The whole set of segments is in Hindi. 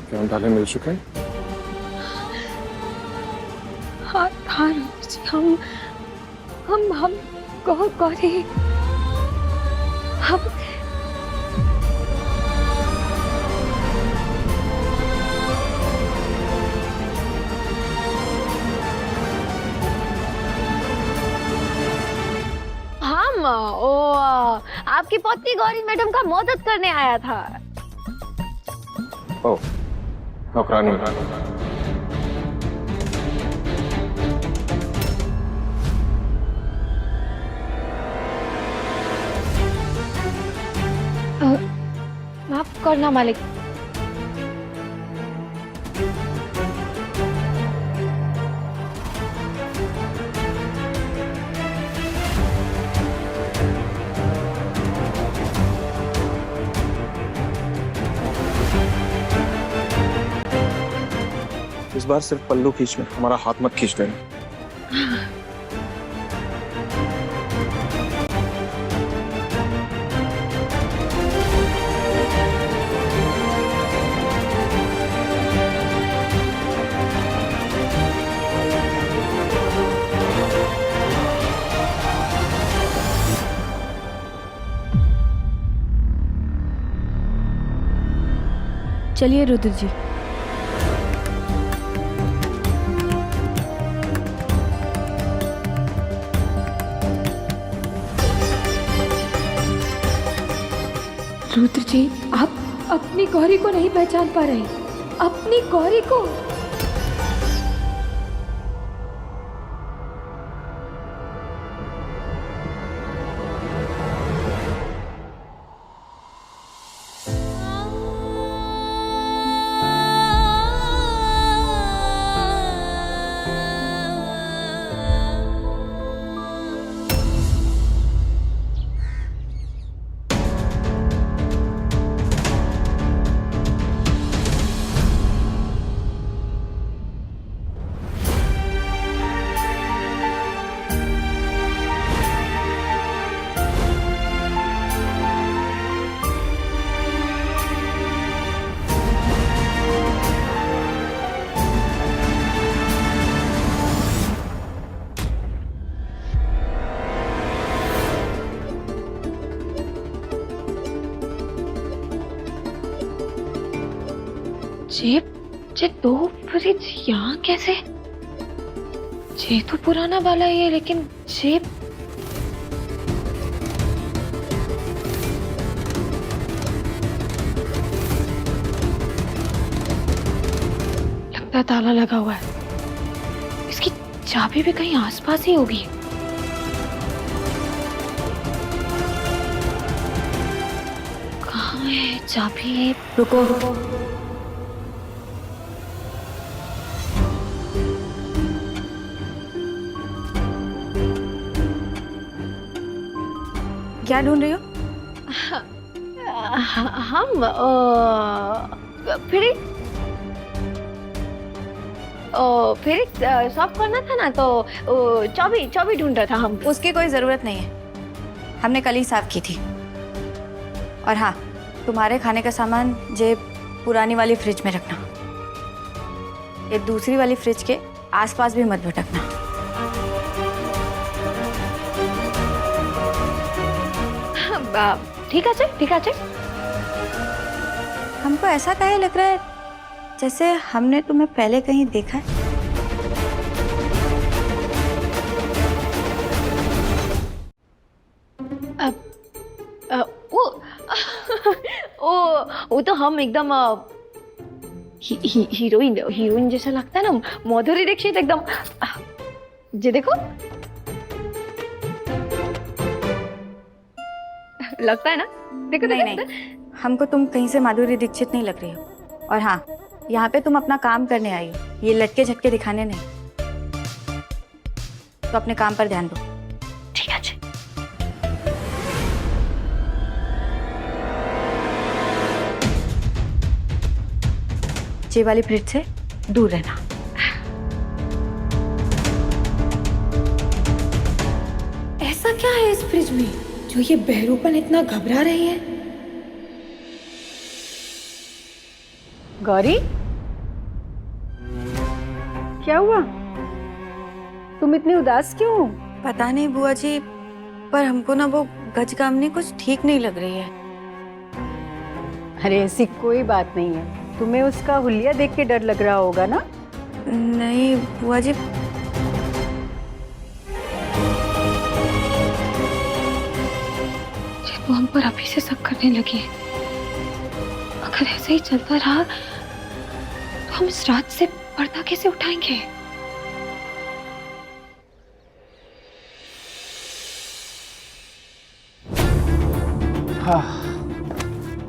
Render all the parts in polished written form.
क्या हम ताले मिल चुके हैं? हाँ हाँ रुद्र जी, हम गौरी हम आपकी पत्नी गौरी मैडम का मदद करने आया था। ओह, नौकरानी। माफ करना मालिक। इस बार सिर्फ पल्लू खींचना, हमारा हाथ मत खींच देना। चलिए रुद्र जी। रुद्र जी, आप अपनी गौरी को नहीं पहचान पा रहे, अपनी गौरी को। जेब जे दो फ्रिज यहाँ कैसे? जे तो पुराना वाला ही है, लेकिन जेब लगता है ताला लगा हुआ है। इसकी चाबी भी कहीं आसपास ही होगी। कहाँ है चाबी? रुको रुको, क्या ढूंढ रही हो? हम फ्रिज साफ करना था ना, तो चाबी ढूंढ रहा था हम। उसकी कोई जरूरत नहीं है, हमने कल ही साफ की थी। और हाँ, तुम्हारे खाने का सामान जे पुरानी वाली फ्रिज में रखना। ये दूसरी वाली फ्रिज के आसपास भी मत भटकना। ठीक है सर, ठीक है सर। हमको ऐसा काहे लग रहा है जैसे हमने तुम्हें पहले कहीं देखा है? वो वो तो हम एकदम हीरोइन जैसा लगता है ना, माधुरी दीक्षित एकदम। जी देखो, लगता है ना? देखो नहीं देखो, नहीं, हमको तुम कहीं से माधुरी दीक्षित नहीं लग रही हो। और हाँ, यहाँ पे तुम अपना काम करने आई हो, ये लटके झटके दिखाने नहीं। तो अपने काम पर ध्यान दो। ठीक है जी। ये वाली फ्रिज से दूर रहना। ऐसा क्या है इस फ्रिज में जो ये बहरूपन इतना घबरा रही है? गौरी, क्या हुआ? तुम इतनी उदास क्यों हो? पता नहीं बुआ जी, पर हमको ना वो गजगामनी कुछ ठीक नहीं लग रही है। अरे ऐसी कोई बात नहीं है, तुम्हें उसका हुलिया देख के डर लग रहा होगा ना? नहीं बुआ जी, वो हम पर अभी से शक करने लगी है। अगर ऐसे ही चलता रहा तो हम इस रात से पर्दा कैसे उठाएंगे?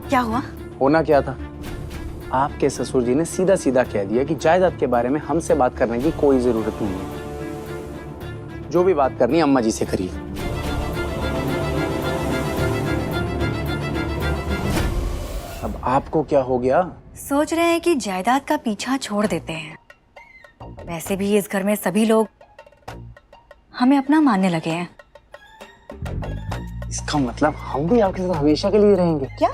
क्या हुआ? होना क्या था, आपके ससुर जी ने सीधा सीधा कह दिया कि जायदाद के बारे में हमसे बात करने की कोई जरूरत नहीं है। जो भी बात करनी है अम्मा जी से करिए। अब आपको क्या हो गया? सोच रहे हैं कि जायदाद का पीछा छोड़ देते हैं। वैसे भी इस घर में सभी लोग हमें अपना मानने लगे हैं। इसका मतलब हम भी आपके साथ हमेशा के लिए रहेंगे क्या?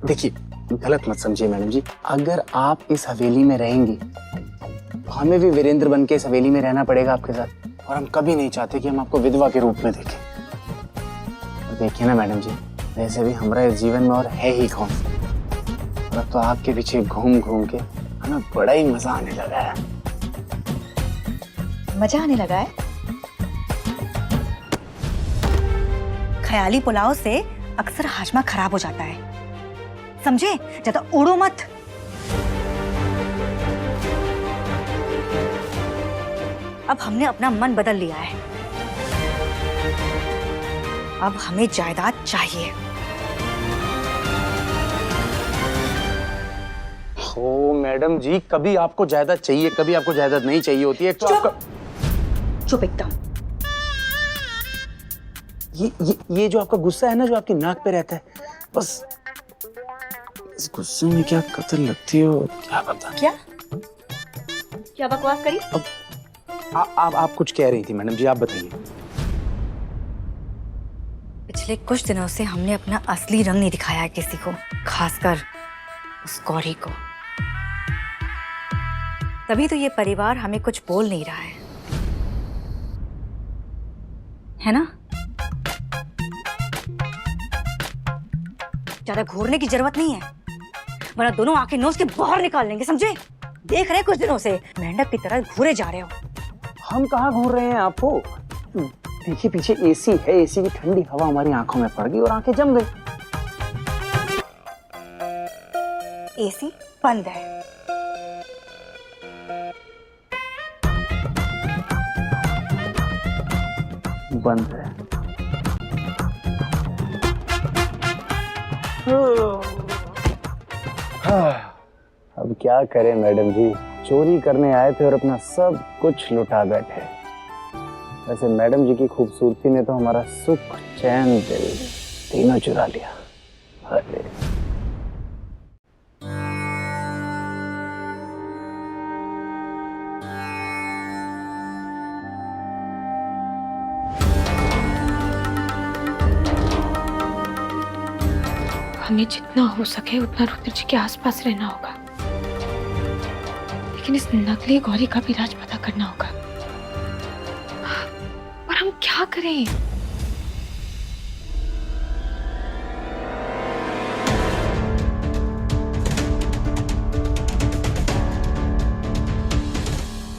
देखिए, गलत मत समझिए मैडम जी, अगर आप इस हवेली में रहेंगी तो हमें भी वीरेंद्र बन के इस हवेली में रहना पड़ेगा आपके साथ, और हम कभी नहीं चाहते कि हम आपको विधवा के रूप में देखें। और देखिए ना मैडम जी, वैसे भी हमारा इस जीवन में और है ही कौन, और अब तो आपके पीछे घूम घूम के हमें बड़ा ही मजा आने लगा है। मजा आने लगा है? ख्याली पुलाव से अक्सर हाजमा खराब हो जाता है, समझे? ज्यादा उड़ो मत। अब हमने अपना मन बदल लिया है। अब हमें जायदाद चाहिए। ओ मैडम जी, कभी आपको जायदाद चाहिए, कभी आपको जायदाद नहीं चाहिए होती है। तो आपका चुप एकदम। ये जो आपका गुस्सा है ना, जो आपकी नाक पे रहता है, बस इस गुस्से में क्या कत्ल लगती हो, क्या पता। क्या क्या बकवास करी? अब आप कुछ कह रही थी मैडम जी, आप बताइए। पिछले कुछ दिनों से हमने अपना असली रंग नहीं दिखाया है किसी को, खासकर उस गौरी को। तभी तो ये परिवार हमें कुछ बोल नहीं रहा है ना? ज्यादा घूरने की जरूरत नहीं है, वरना दोनों आंखें नोच के बाहर निकाल लेंगे, समझे? देख रहे कुछ दिनों से मेंढक की तरह घूरे जा रहे हो। हम कहाँ घूर रहे हैं आपको? देखिए पीछे एसी है, एसी की ठंडी हवा हमारी आंखों में पड़ गई और आंखें जम गई। एसी बंद है। बंद है। अब क्या करें मैडम जी, चोरी करने आए थे और अपना सब कुछ लुटा बैठे। वैसे मैडम जी की खूबसूरती ने तो हमारा सुख चैन दिल तीनों चुरा लिया। अरे हमें जितना हो सके उतना रुद्र जी के आसपास रहना होगा, लेकिन इस नकली गौरी का भी राज पता करना होगा। और हम क्या करें?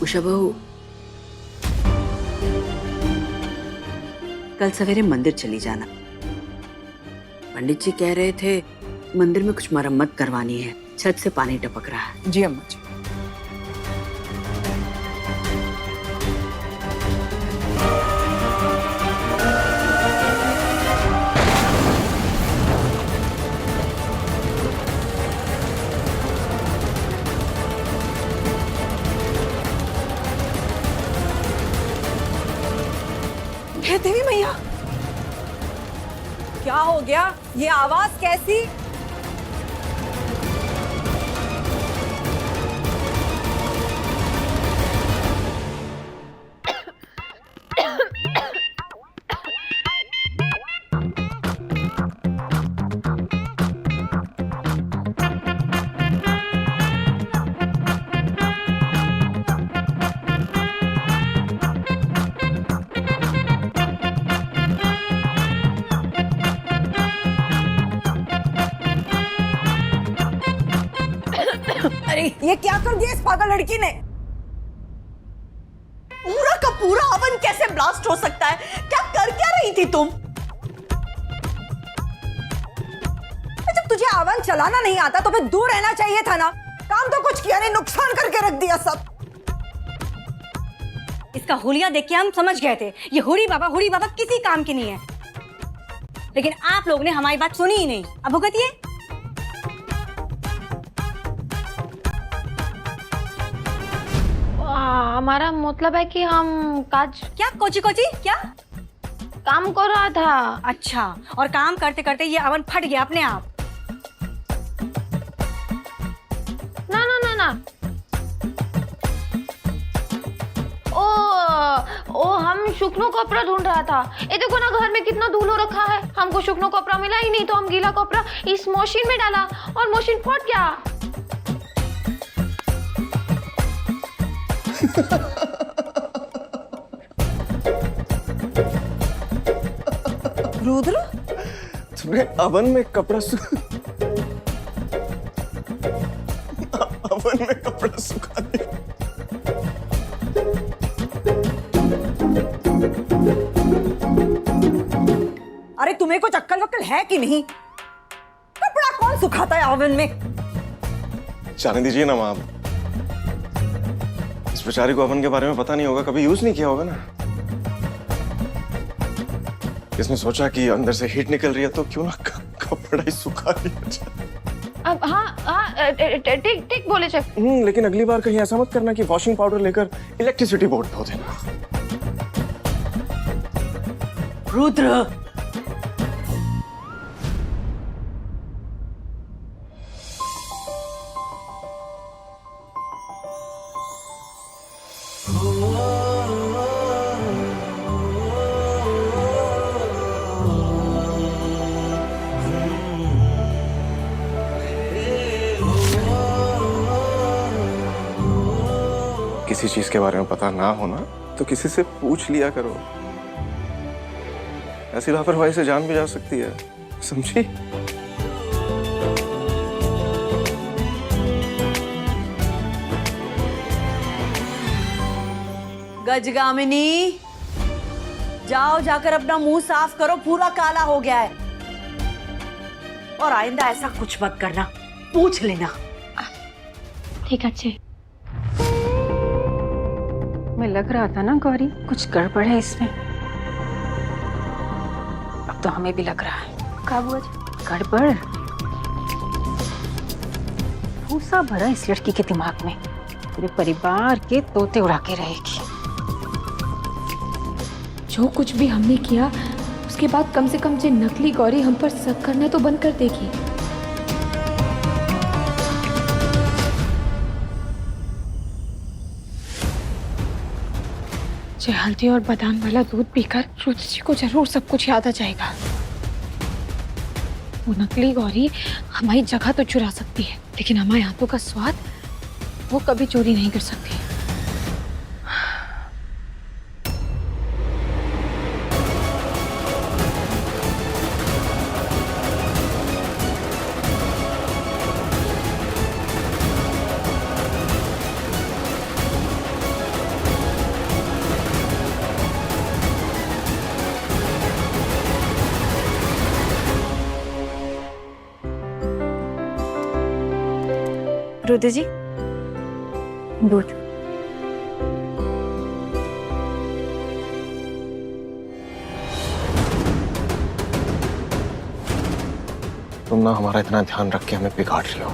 उषा बहू, कल सवेरे मंदिर चली जाना। पंडित जी कह रहे थे मंदिर में कुछ मरम्मत करवानी है, छत से पानी टपक रहा है। जी अम्मा जी। हे देवी मैया, क्या हो गया? ये आवाज कैसी? अरे ये क्या कर दिया इस पागल लड़की ने? पूरा का पूरा ओवन कैसे ब्लास्ट हो सकता है? क्या रही थी तुम? जब तुझे ओवन चलाना नहीं आता तो फिर दूर रहना चाहिए था ना। काम तो कुछ किया नहीं, नुकसान करके रख दिया सब। इसका हुलिया देख के हम समझ गए थे ये हुड़ी बाबा किसी काम की नहीं है, लेकिन आप लोग ने हमारी बात सुनी ही नहीं। अब भुगतिए। हमारा मतलब है कि हम काज क्या कोची क्या काम कर रहा था। अच्छा, और काम करते करते ये अवन फट गया अपने आप? ना ना ना ना, ओ हम शुक्नो कपड़ा ढूंढ रहा था। ये देखो ना घर में कितना धूल हो रखा है। हमको शुक्नो कपड़ा मिला ही नहीं तो हम गीला कपड़ा इस मशीन में डाला और मशीन फट गया। रुद्र, तुमने ओवन में कपड़ा सुखा दिया। अरे तुम्हें कुछ अक्ल वक्ल है कि नहीं? कपड़ा कौन सुखाता है ओवन में? जाने दीजिए ना माँ, इस बेचारी को ओवन के बारे में पता नहीं होगा, कभी यूज नहीं किया होगा ना। इसने सोचा कि अंदर से हीट निकल रही है तो क्यों ना कपड़ा ही सुखा दिया जाए। अब हाँ ठीक बोले चेफ। लेकिन अगली बार कहीं ऐसा मत करना कि वॉशिंग पाउडर लेकर इलेक्ट्रिसिटी बोर्ड धो देना। रुद्र, किसी चीज के बारे में पता ना होना तो किसी से पूछ लिया करो। ऐसी लापरवाही से जान भी जा सकती है, समझी? गजगामिनी, जाओ जाकर अपना मुंह साफ करो, पूरा काला हो गया है। और आइंदा ऐसा कुछ मत करना, पूछ लेना। ठीक अच्छे। मैं लग रहा था ना गौरी, कुछ गड़बड़ है इसमें। अब तो हमें भी लग रहा है। कब हुआ? गड़बड़ भूसा भरा इस लड़की के दिमाग में, पूरे परिवार के तोते उड़ा के रहेगी। जो कुछ भी हमने किया उसके बाद कम से कम ये नकली गौरी हम पर शक करना तो बंद कर देगी। ये हल्दी और बादाम वाला दूध पीकर रुद्र जी को जरूर सब कुछ याद आ जाएगा। वो नकली गौरी हमारी जगह तो चुरा सकती है, लेकिन हमारे हाथों का स्वाद वो कभी चोरी नहीं कर सकती। रुद्र जी, दूध। तुम ना हमारा इतना ध्यान रख के हमें बिगाड़ रही हो।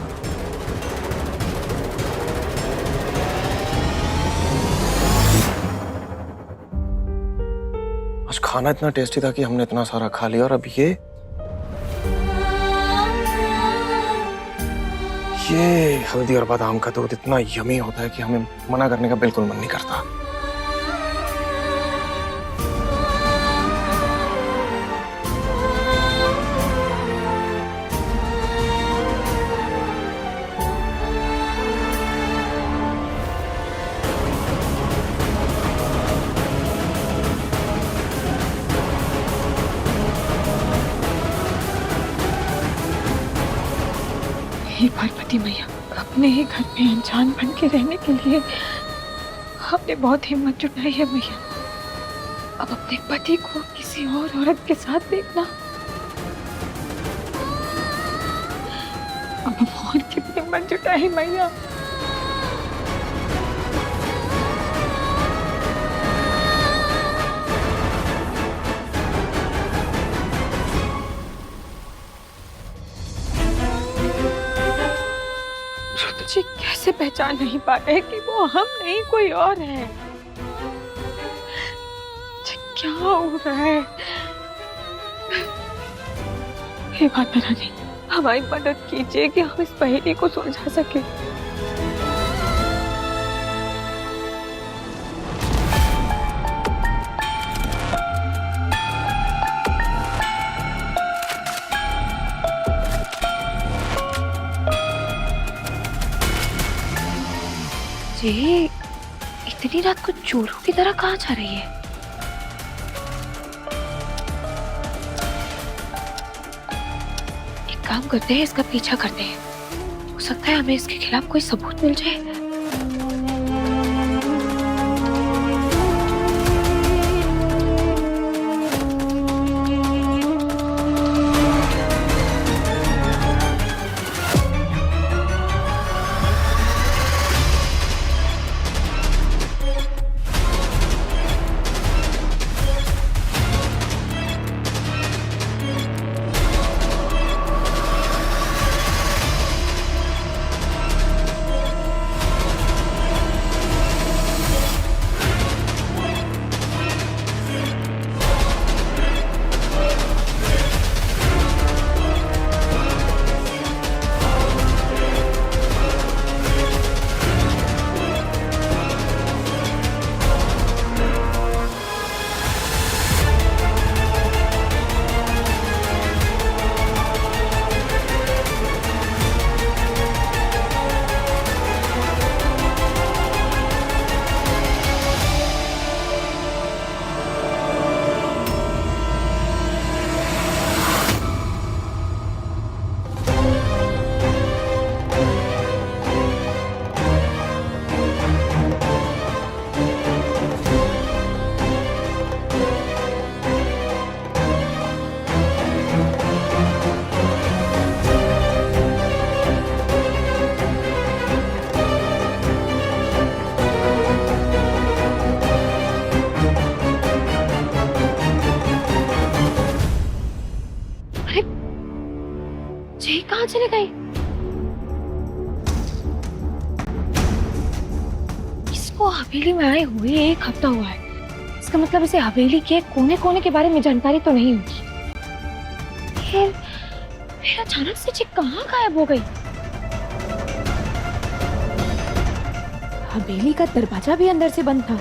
आज खाना इतना टेस्टी था कि हमने इतना सारा खा लिया, और अब ये हल्दी और बादाम का दूध इतना यमी होता है कि हमें मना करने का बिल्कुल मन नहीं करता। हे पार्वती मैया, अपने ही घर में अनजान बन के रहने के लिए आपने बहुत हिम्मत जुटाई है भैया। अब अपने पति को किसी और औरत के साथ देखना, अब हम और कितनी हिम्मत जुटाई भैया। जी कैसे पहचान नहीं पा रहे कि वो हम नहीं कोई और है? क्या हो रहा है? हे माता रानी, हमारी मदद कीजिए कि हम इस पहेली को सुलझा सके। ये इतनी रात को चोरों की तरह कहाँ जा रही है? एक काम करते हैं, इसका पीछा करते हैं। हो सकता है हमें इसके खिलाफ कोई सबूत मिल जाए। कहाँ चले गई? इसको हवेली में आए हुए 1 हफ्ता हुआ है। इसका मतलब इसे हवेली के कोने कोने के बारे में जानकारी तो नहीं होगी। फिर अचानक से चिक कहाँ गायब हो गई? हवेली का दरवाजा भी अंदर से बंद था।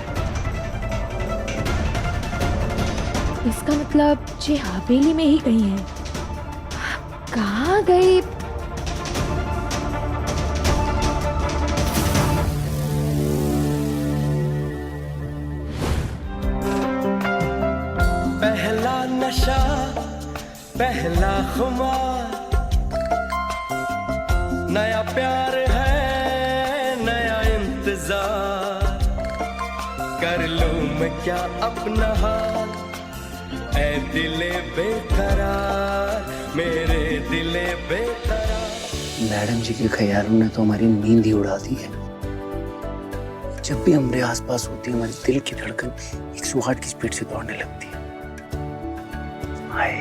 इसका मतलब ये हवेली में ही कहीं है। कहाँ गई? पहला नशा, पहला खुमार, नया प्यार है, नया इंतजार, कर लूं मैं क्या अपना हाल, ऐ दिले बेकरार, मेरे दिले बेकरार। मैडम जी के ख्यालों ने तो हमारी नींद ही उड़ा दी है। जब भी हमारे आसपास होती है, हमारे दिल की धड़कन 108 की स्पीड से दौड़ने लगती है। हाय,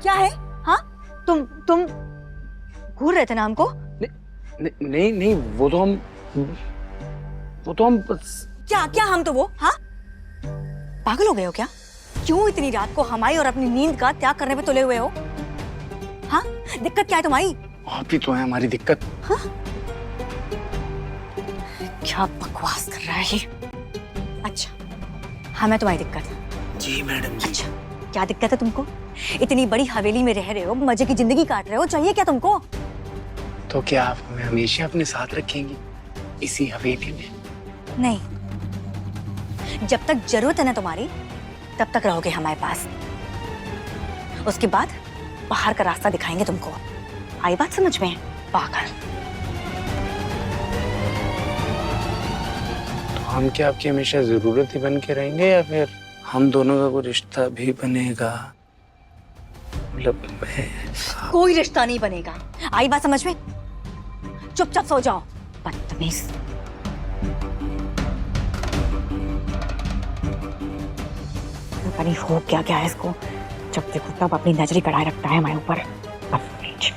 क्या है? हाँ, तुम घूर रहे थे ना हमको? नहीं नहीं, वो तो हम क्या हम तो वो? हाँ, पागल हो गए हो क्या? क्यों इतनी रात को हमारी और अपनी नींद का त्याग करने पे तुले हुए हो? हाँ, दिक्कत क्या है तुम्हारी? आप ही तो है हमारी दिक्कत। हाँ? क्या बकवास कर रहा है? अच्छा, हाँ मैं तुम्हारी दिक्कत। जी मैडम जी। अच्छा, क्या दिक्कत है तुमको? इतनी बड़ी हवेली में रह रहे हो, मजे की जिंदगी काट रहे हो, चाहिए क्या तुमको? तो क्या आप हमें हमेशा अपने साथ रखेंगी इसी हवेली में? नहीं, जब तक जरूरत है ना तुम्हारी, तब तक रहोगे हमारे पास। उसके बाद बाहर का रास्ता दिखाएंगे तुमको। आई बात समझ में? पागल। तो हम क्या आपकी हमेशा जरूरत ही बन के रहेंगे या फिर हम दोनों का कोई रिश्ता भी बनेगा? मतलब कोई रिश्ता नहीं बनेगा। आई बात समझ में? चुपचाप सो जाओ, बदतमीज। पता नहीं हो क्या क्या है इसको, जब देखो तब अपनी नजरी कड़ाए रखता है हमारे ऊपर। बदतमीज।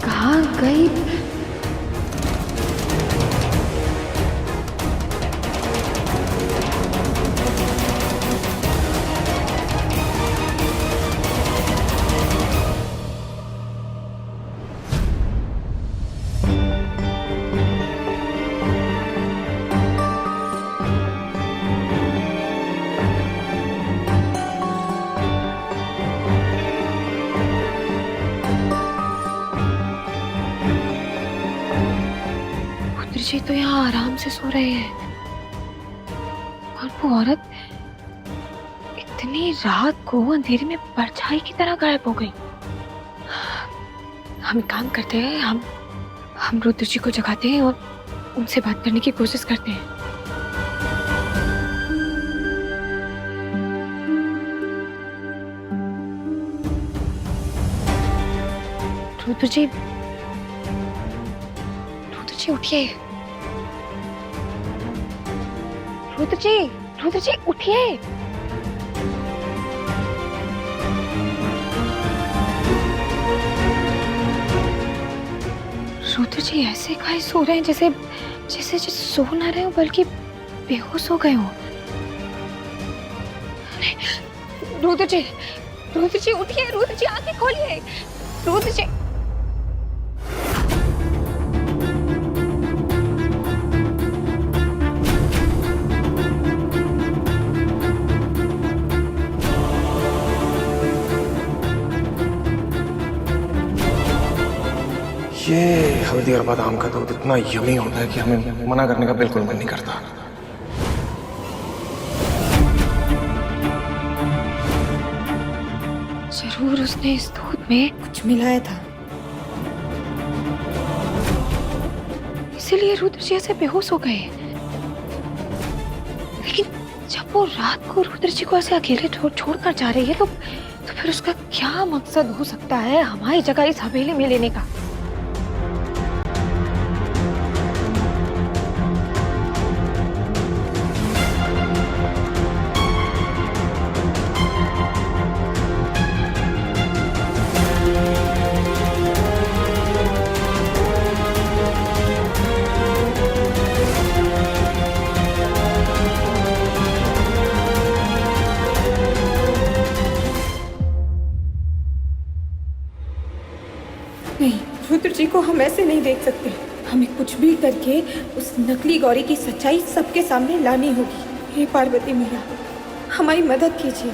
कहाँ गई? जी तो यहाँ आराम से सो रहे हैं और वो औरत इतनी रात को अंधेरे में परछाई की तरह गायब हो गई। हम एक काम करते हैं, हम रुद्र जी को जगाते हैं और उनसे बात करने की कोशिश करते हैं। रुद्र जी उठिए। रुद्र जी उठिए। रुद्र जी ऐसे काहे सो रहे हैं जैसे जैसे सो ना रहे हो बल्कि बेहोश हो गए हो। रुद्र जी उठिए। रुद्र जी आंखें खोलिए। रुद्र जी ये हल्दी और बादाम का दूध इतना यमी होता है कि हमें मना करने का बिल्कुल मन नहीं करता। जरूर उसने इस दूध में कुछ मिलाया था, इसीलिए रुद्र जी ऐसे बेहोश हो गए। लेकिन जब वो रात को रुद्र जी को ऐसे अकेले छोड़कर जा रही है तो फिर उसका क्या मकसद हो सकता है हमारी जगह इस हवेली में लेने का? नहीं, रुद्र जी को हम ऐसे नहीं देख सकते। हमें कुछ भी करके उस नकली गौरी की सच्चाई सबके सामने लानी होगी। हे पार्वती मैया, हमारी मदद कीजिए।